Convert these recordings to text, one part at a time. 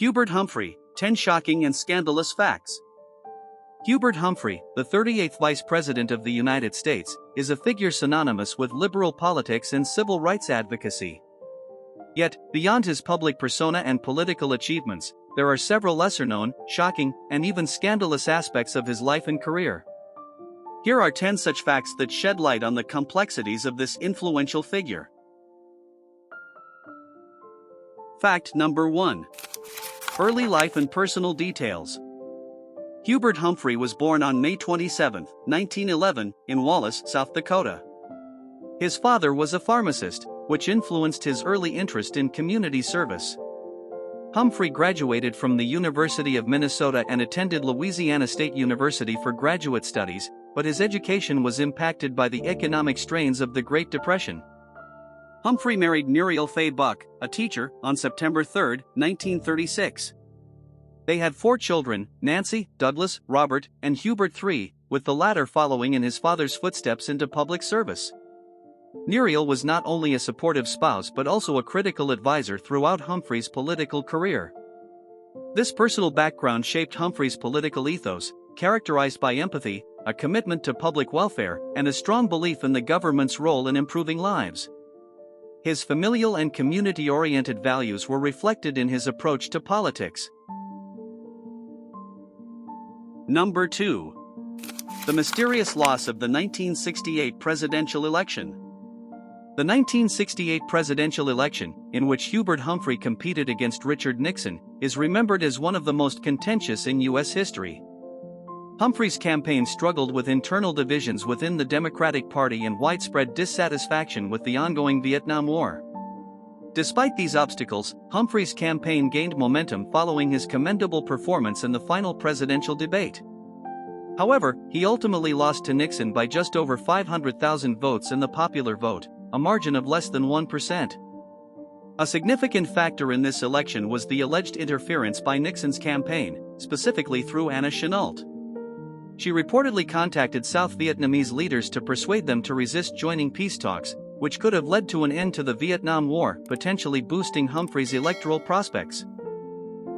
Hubert Humphrey, 10 Shocking and Scandalous Facts. Hubert Humphrey, the 38th Vice President of the United States, is a figure synonymous with liberal politics and civil rights advocacy. Yet, beyond his public persona and political achievements, there are several lesser-known, shocking, and even scandalous aspects of his life and career. Here are 10 such facts that shed light on the complexities of this influential figure. Fact number 1. Early life and personal details. Hubert Humphrey was born on May 27, 1911, in Wallace, South Dakota. His father was a pharmacist, which influenced his early interest in community service. Humphrey graduated from the University of Minnesota and attended Louisiana State University for graduate studies, but his education was impacted by the economic strains of the Great Depression. Humphrey married Muriel Fay Buck, a teacher, on September 3, 1936. They had 4 children, Nancy, Douglas, Robert, and Hubert III, with the latter following in his father's footsteps into public service. Muriel was not only a supportive spouse but also a critical advisor throughout Humphrey's political career. This personal background shaped Humphrey's political ethos, characterized by empathy, a commitment to public welfare, and a strong belief in the government's role in improving lives. His familial and community-oriented values were reflected in his approach to politics. Number 2. The mysterious loss of the 1968 presidential election. The 1968 presidential election, in which Hubert Humphrey competed against Richard Nixon, is remembered as one of the most contentious in U.S. history. Humphrey's campaign struggled with internal divisions within the Democratic Party and widespread dissatisfaction with the ongoing Vietnam War. Despite these obstacles, Humphrey's campaign gained momentum following his commendable performance in the final presidential debate. However, he ultimately lost to Nixon by just over 500,000 votes in the popular vote, a margin of less than 1%. A significant factor in this election was the alleged interference by Nixon's campaign, specifically through Anna Chennault. She reportedly contacted South Vietnamese leaders to persuade them to resist joining peace talks, which could have led to an end to the Vietnam War, potentially boosting Humphrey's electoral prospects.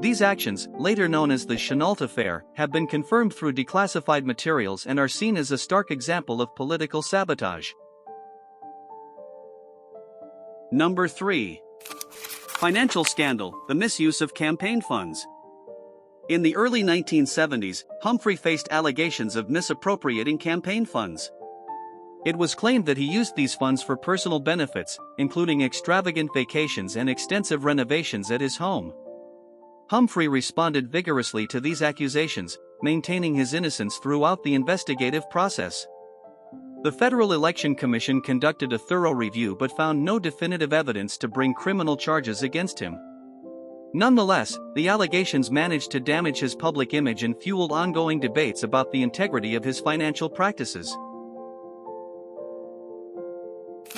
These actions, later known as the Chennault Affair, have been confirmed through declassified materials and are seen as a stark example of political sabotage. Number 3. Financial scandal, the misuse of campaign funds. In the early 1970s, Humphrey faced allegations of misappropriating campaign funds. It was claimed that he used these funds for personal benefits, including extravagant vacations and extensive renovations at his home. Humphrey responded vigorously to these accusations, maintaining his innocence throughout the investigative process. The Federal Election Commission conducted a thorough review but found no definitive evidence to bring criminal charges against him. Nonetheless, the allegations managed to damage his public image and fueled ongoing debates about the integrity of his financial practices.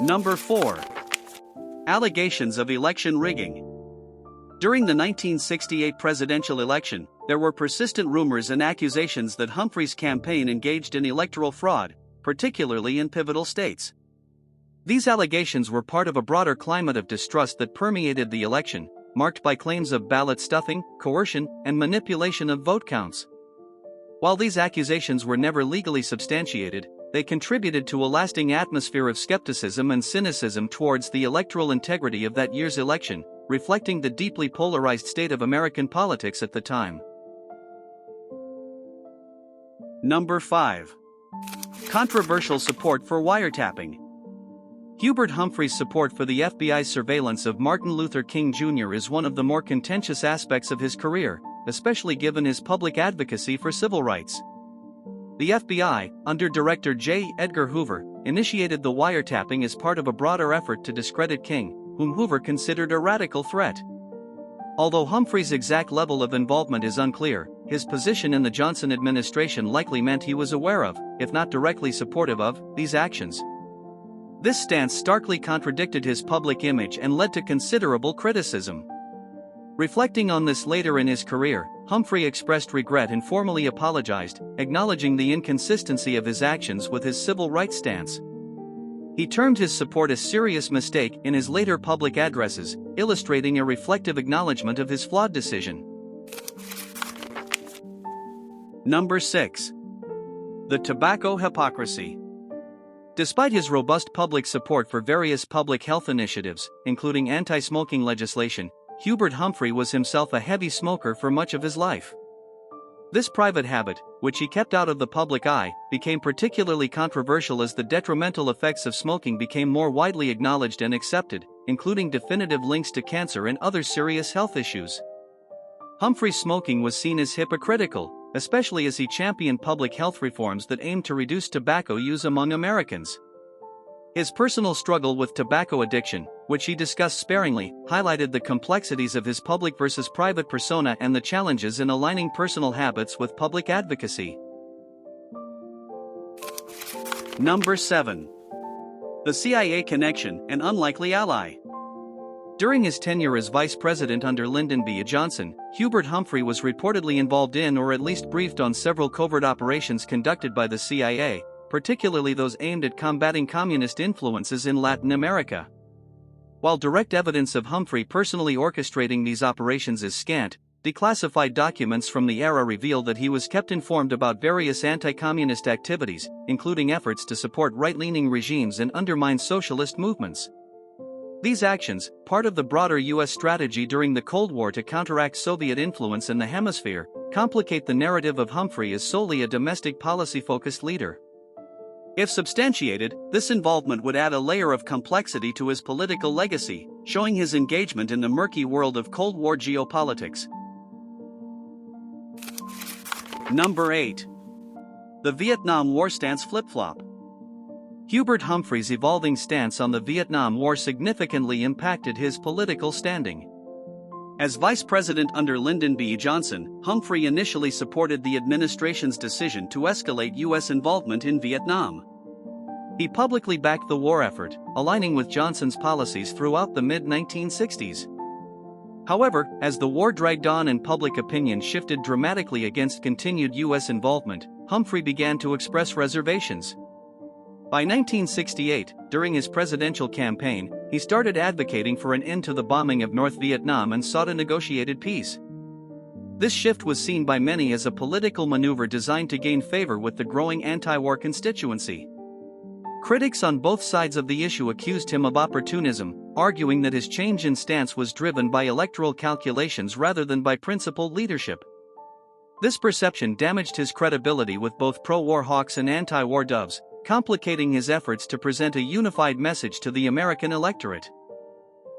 Number 4. Allegations of election rigging. During the 1968 presidential election, there were persistent rumors and accusations that Humphrey's campaign engaged in electoral fraud, particularly in pivotal states. These allegations were part of a broader climate of distrust that permeated the election, marked by claims of ballot stuffing, coercion, and manipulation of vote counts. While these accusations were never legally substantiated, they contributed to a lasting atmosphere of skepticism and cynicism towards the electoral integrity of that year's election, reflecting the deeply polarized state of American politics at the time. Number 5. Controversial support for wiretapping. Hubert Humphrey's support for the FBI's surveillance of Martin Luther King Jr. is one of the more contentious aspects of his career, especially given his public advocacy for civil rights. The FBI, under Director J. Edgar Hoover, initiated the wiretapping as part of a broader effort to discredit King, whom Hoover considered a radical threat. Although Humphrey's exact level of involvement is unclear, his position in the Johnson administration likely meant he was aware of, if not directly supportive of, these actions. This stance starkly contradicted his public image and led to considerable criticism. Reflecting on this later in his career, Humphrey expressed regret and formally apologized, acknowledging the inconsistency of his actions with his civil rights stance. He termed his support a serious mistake in his later public addresses, illustrating a reflective acknowledgement of his flawed decision. Number 6. The tobacco hypocrisy. Despite his robust public support for various public health initiatives, including anti-smoking legislation, Hubert Humphrey was himself a heavy smoker for much of his life. This private habit, which he kept out of the public eye, became particularly controversial as the detrimental effects of smoking became more widely acknowledged and accepted, including definitive links to cancer and other serious health issues. Humphrey's smoking was seen as hypocritical, especially as he championed public health reforms that aimed to reduce tobacco use among Americans. His personal struggle with tobacco addiction, which he discussed sparingly, highlighted the complexities of his public versus private persona and the challenges in aligning personal habits with public advocacy. Number 7. The CIA connection, an unlikely ally. During his tenure as vice president under Lyndon B. Johnson, Hubert Humphrey was reportedly involved in or at least briefed on several covert operations conducted by the CIA, particularly those aimed at combating communist influences in Latin America. While direct evidence of Humphrey personally orchestrating these operations is scant, declassified documents from the era reveal that he was kept informed about various anti-communist activities, including efforts to support right-leaning regimes and undermine socialist movements. These actions, part of the broader U.S. strategy during the Cold War to counteract Soviet influence in the hemisphere, complicate the narrative of Humphrey as solely a domestic policy-focused leader. If substantiated, this involvement would add a layer of complexity to his political legacy, showing his engagement in the murky world of Cold War geopolitics. Number 8. The Vietnam War stance flip-flop. Hubert Humphrey's evolving stance on the Vietnam War significantly impacted his political standing. As vice president under Lyndon B. Johnson, Humphrey initially supported the administration's decision to escalate U.S. involvement in Vietnam. He publicly backed the war effort, aligning with Johnson's policies throughout the mid-1960s. However, as the war dragged on and public opinion shifted dramatically against continued U.S. involvement, Humphrey began to express reservations. By 1968, during his presidential campaign, he started advocating for an end to the bombing of North Vietnam and sought a negotiated peace. This shift was seen by many as a political maneuver designed to gain favor with the growing anti-war constituency. Critics on both sides of the issue accused him of opportunism, arguing that his change in stance was driven by electoral calculations rather than by principled leadership. This perception damaged his credibility with both pro-war hawks and anti-war doves, complicating his efforts to present a unified message to the American electorate.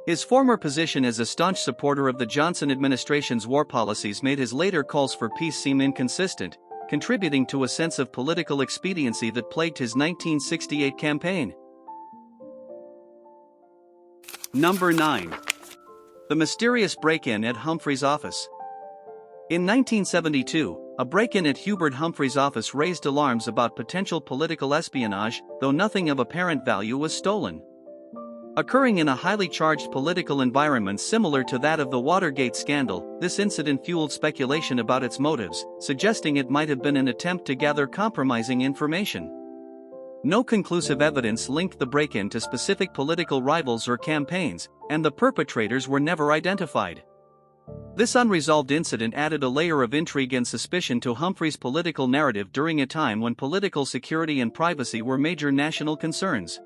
His former position as a staunch supporter of the Johnson administration's war policies made his later calls for peace seem inconsistent, contributing to a sense of political expediency that plagued his 1968 campaign. Number 9. The mysterious break-in at Humphrey's office. In 1972, a break-in at Hubert Humphrey's office raised alarms about potential political espionage, though nothing of apparent value was stolen. Occurring in a highly charged political environment similar to that of the Watergate scandal, this incident fueled speculation about its motives, suggesting it might have been an attempt to gather compromising information. No conclusive evidence linked the break-in to specific political rivals or campaigns, and the perpetrators were never identified. This unresolved incident added a layer of intrigue and suspicion to Humphrey's political narrative during a time when political security and privacy were major national concerns.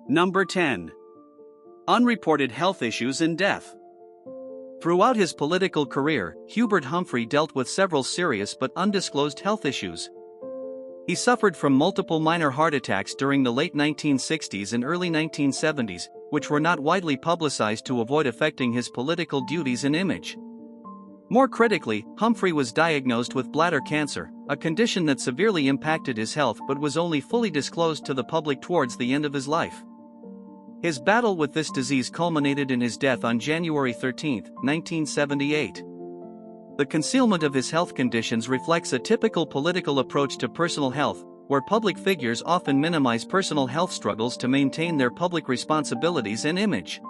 Number 10. Unreported health issues and death. Throughout his political career, Hubert Humphrey dealt with several serious but undisclosed health issues. He suffered from multiple minor heart attacks during the late 1960s and early 1970s, which were not widely publicized to avoid affecting his political duties and image. More critically, Humphrey was diagnosed with bladder cancer, a condition that severely impacted his health but was only fully disclosed to the public towards the end of his life. His battle with this disease culminated in his death on January 13, 1978. The concealment of his health conditions reflects a typical political approach to personal health, where public figures often minimize personal health struggles to maintain their public responsibilities and image.